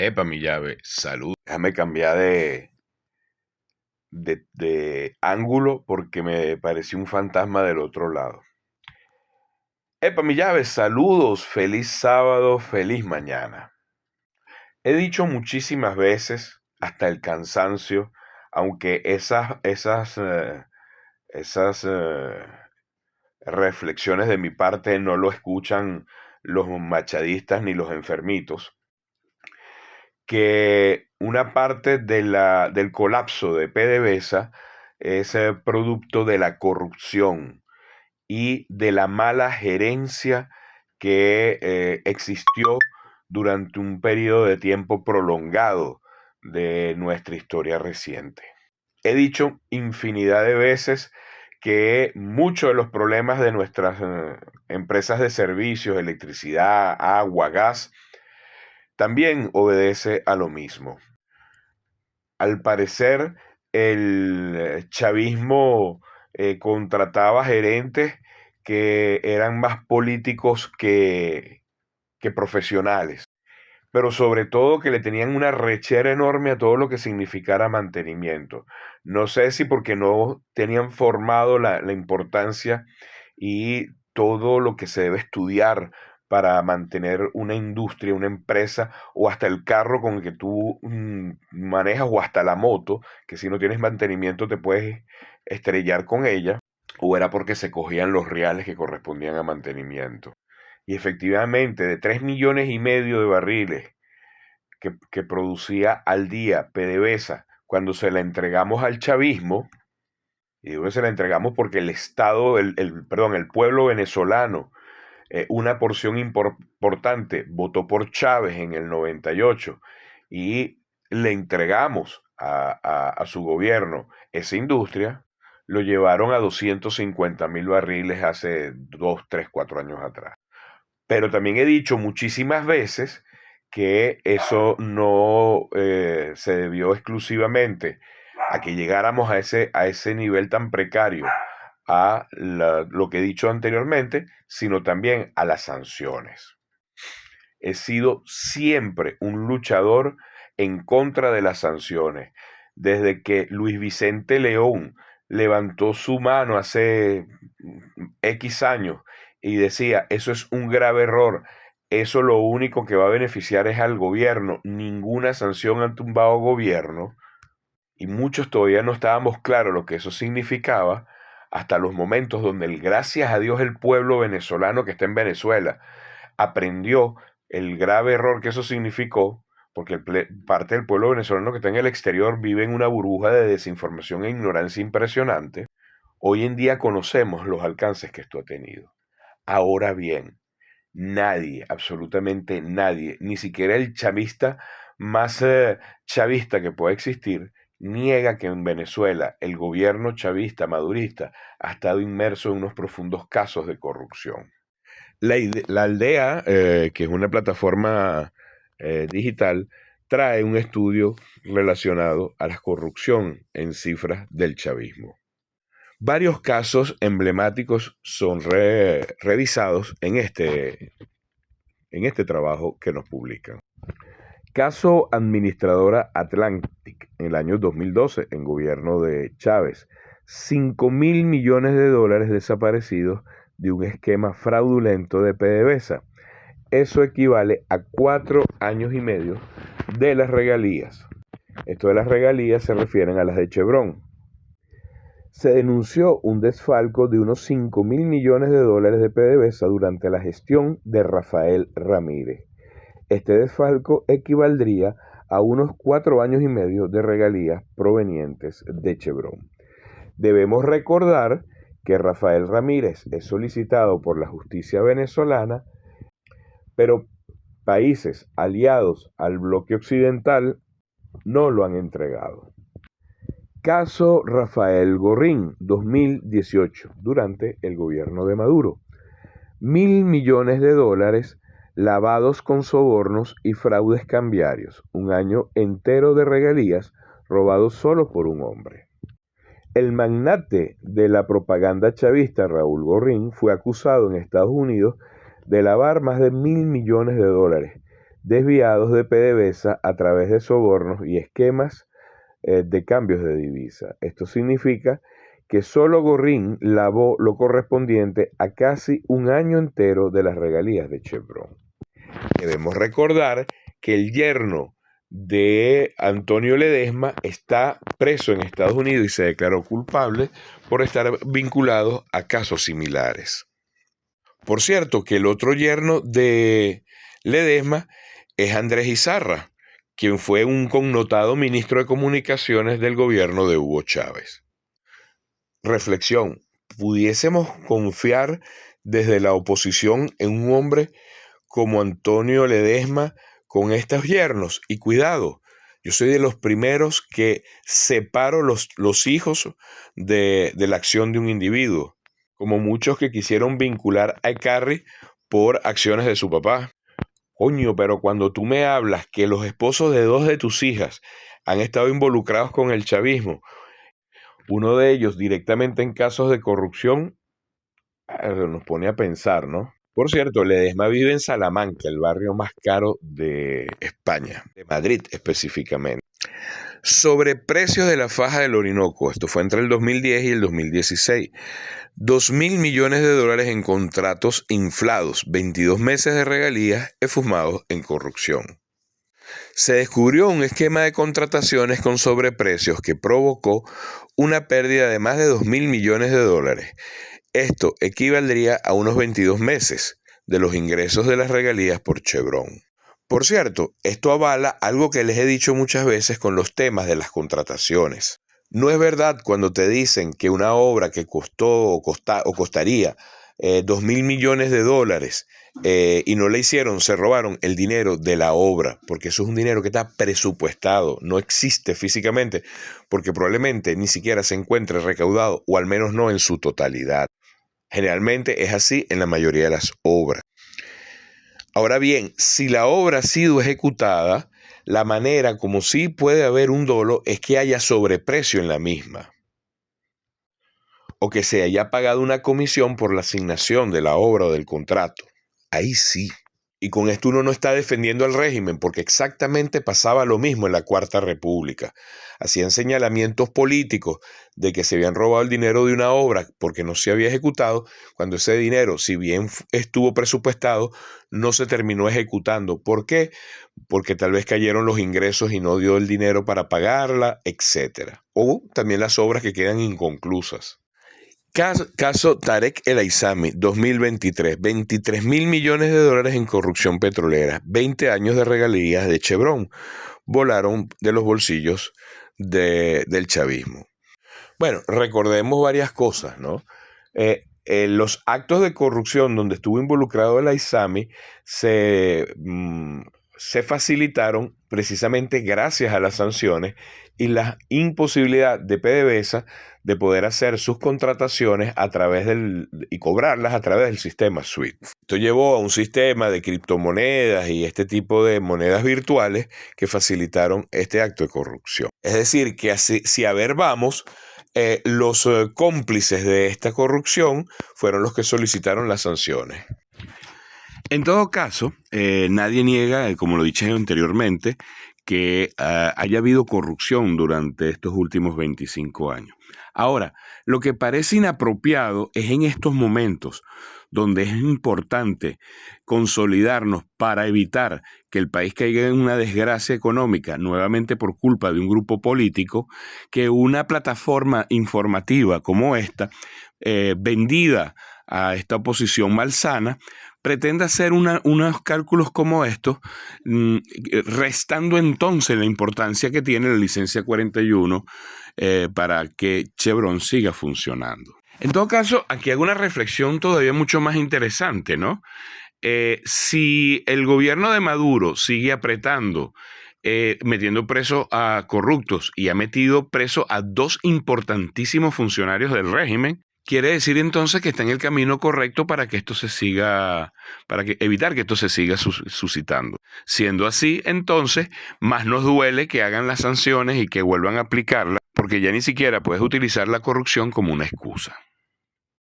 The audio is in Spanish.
Epa, mi llave, salud. Déjame cambiar de ángulo porque me pareció un fantasma del otro lado. Epa, mi llave, saludos, feliz sábado, feliz mañana. He dicho muchísimas veces, hasta el cansancio, aunque esas reflexiones de mi parte no lo escuchan los machadistas ni los enfermitos, que una parte del colapso de PDVSA es producto de la corrupción y de la mala gerencia que existió durante un periodo de tiempo prolongado de nuestra historia reciente. He dicho infinidad de veces que muchos de los problemas de nuestras empresas de servicios, electricidad, agua, gas, también obedece a lo mismo. Al parecer, el chavismo contrataba gerentes que eran más políticos que profesionales, pero sobre todo que le tenían una rechera enorme a todo lo que significara mantenimiento. No sé si porque no tenían formado la importancia y todo lo que se debe estudiar para mantener una industria, una empresa, o hasta el carro con el que tú manejas, o hasta la moto, que si no tienes mantenimiento te puedes estrellar con ella, o era porque se cogían los reales que correspondían a mantenimiento. Y efectivamente, de 3,5 millones de barriles que producía al día PDVSA, cuando se la entregamos al chavismo, y digo que se la entregamos porque el Estado, el pueblo venezolano, una porción importante votó por Chávez en el 98 y le entregamos a su gobierno esa industria, lo llevaron a 250,000 barriles hace 2, 3, 4 años atrás. Pero también he dicho muchísimas veces que eso no se debió exclusivamente a que llegáramos a ese nivel tan precario, lo que he dicho anteriormente, sino también a las sanciones. He sido siempre un luchador en contra de las sanciones. Desde que Luis Vicente León levantó su mano hace X años y decía, eso es un grave error, eso lo único que va a beneficiar es al gobierno, ninguna sanción ante un bajo gobierno, y muchos todavía no estábamos claros lo que eso significaba, hasta los momentos donde, gracias a Dios, el pueblo venezolano que está en Venezuela aprendió el grave error que eso significó, porque parte del pueblo venezolano que está en el exterior vive en una burbuja de desinformación e ignorancia impresionante. Hoy en día conocemos los alcances que esto ha tenido. Ahora bien, nadie, absolutamente nadie, ni siquiera el chavista más chavista que pueda existir, niega que en Venezuela el gobierno chavista madurista ha estado inmerso en unos profundos casos de corrupción. La Aldea, que es una plataforma digital, trae un estudio relacionado a la corrupción en cifras del chavismo. Varios casos emblemáticos son revisados en este trabajo que nos publican. Caso Administradora Atlantic en el año 2012, en gobierno de Chávez. 5,000 millones de dólares desaparecidos de un esquema fraudulento de PDVSA. Eso equivale a 4 años y medio de las regalías. Esto de las regalías se refieren a las de Chevron. Se denunció un desfalco de unos 5,000 millones de dólares de PDVSA durante la gestión de Rafael Ramírez. Este desfalco equivaldría a unos 4 años y medio de regalías provenientes de Chevron. Debemos recordar que Rafael Ramírez es solicitado por la justicia venezolana, pero países aliados al bloque occidental no lo han entregado. Caso Rafael Gorrín, 2018, durante el gobierno de Maduro. 1,000 millones de dólares lavados con sobornos y fraudes cambiarios, un año entero de regalías robados solo por un hombre. El magnate de la propaganda chavista Raúl Gorrín fue acusado en Estados Unidos de lavar más de 1,000 millones de dólares, desviados de PDVSA a través de sobornos y esquemas de cambios de divisa. Esto significa que solo Gorrín lavó lo correspondiente a casi un año entero de las regalías de Chevron. Debemos recordar que el yerno de Antonio Ledesma está preso en Estados Unidos y se declaró culpable por estar vinculado a casos similares. Por cierto, que el otro yerno de Ledesma es Andrés Izarra, quien fue un connotado ministro de Comunicaciones del gobierno de Hugo Chávez. Reflexión: ¿pudiésemos confiar desde la oposición en un hombre como Antonio Ledesma con estos yernos? Y cuidado, yo soy de los primeros que separo los hijos de la acción de un individuo, como muchos que quisieron vincular a Ecarri por acciones de su papá. Coño, pero cuando tú me hablas que los esposos de dos de tus hijas han estado involucrados con el chavismo, uno de ellos directamente en casos de corrupción, nos pone a pensar, ¿no? Por cierto, Ledesma vive en Salamanca, el barrio más caro de España, de Madrid específicamente. Sobre precios de la faja del Orinoco, esto fue entre el 2010 y el 2016. 2.000 millones de dólares en contratos inflados, 22 meses de regalías esfumados en corrupción. Se descubrió un esquema de contrataciones con sobreprecios que provocó una pérdida de más de 2.000 millones de dólares. Esto equivaldría a unos 22 meses de los ingresos de las regalías por Chevron. Por cierto, esto avala algo que les he dicho muchas veces con los temas de las contrataciones. No es verdad cuando te dicen que una obra que costaría 2.000 millones de dólares y no la hicieron, se robaron el dinero de la obra, porque eso es un dinero que está presupuestado, no existe físicamente, porque probablemente ni siquiera se encuentre recaudado, o al menos no en su totalidad. Generalmente es así en la mayoría de las obras. Ahora bien, si la obra ha sido ejecutada, la manera como sí puede haber un dolo es que haya sobreprecio en la misma, o que se haya pagado una comisión por la asignación de la obra o del contrato. Ahí sí. Y con esto uno no está defendiendo al régimen, porque exactamente pasaba lo mismo en la Cuarta República. Hacían señalamientos políticos de que se habían robado el dinero de una obra porque no se había ejecutado, cuando ese dinero, si bien estuvo presupuestado, no se terminó ejecutando. ¿Por qué? Porque tal vez cayeron los ingresos y no dio el dinero para pagarla, etc. O también las obras que quedan inconclusas. Caso Tarek El Aissami, 2023, 23.000 millones de dólares en corrupción petrolera, 20 años de regalías de Chevron, volaron de los bolsillos del chavismo. Bueno, recordemos varias cosas, ¿no? Los actos de corrupción donde estuvo involucrado El Aissami se facilitaron precisamente gracias a las sanciones y la imposibilidad de PDVSA de poder hacer sus contrataciones y cobrarlas a través del sistema SWIFT. Esto llevó a un sistema de criptomonedas y este tipo de monedas virtuales que facilitaron este acto de corrupción. Es decir, que si a ver vamos, los cómplices de esta corrupción fueron los que solicitaron las sanciones. En todo caso, nadie niega, como lo dije anteriormente, que haya habido corrupción durante estos últimos 25 años. Ahora, lo que parece inapropiado es en estos momentos donde es importante consolidarnos para evitar que el país caiga en una desgracia económica nuevamente por culpa de un grupo político, que una plataforma informativa como esta, vendida a esta oposición malsana, pretende hacer unos cálculos como estos, restando entonces la importancia que tiene la licencia 41 para que Chevron siga funcionando. En todo caso, aquí hago una reflexión todavía mucho más interesante, ¿no? Si el gobierno de Maduro sigue apretando, metiendo preso a corruptos y ha metido preso a 2 importantísimos funcionarios del régimen, quiere decir entonces que está en el camino correcto para que esto se siga, evitar que esto se siga suscitando. Siendo así, entonces, más nos duele que hagan las sanciones y que vuelvan a aplicarlas, porque ya ni siquiera puedes utilizar la corrupción como una excusa.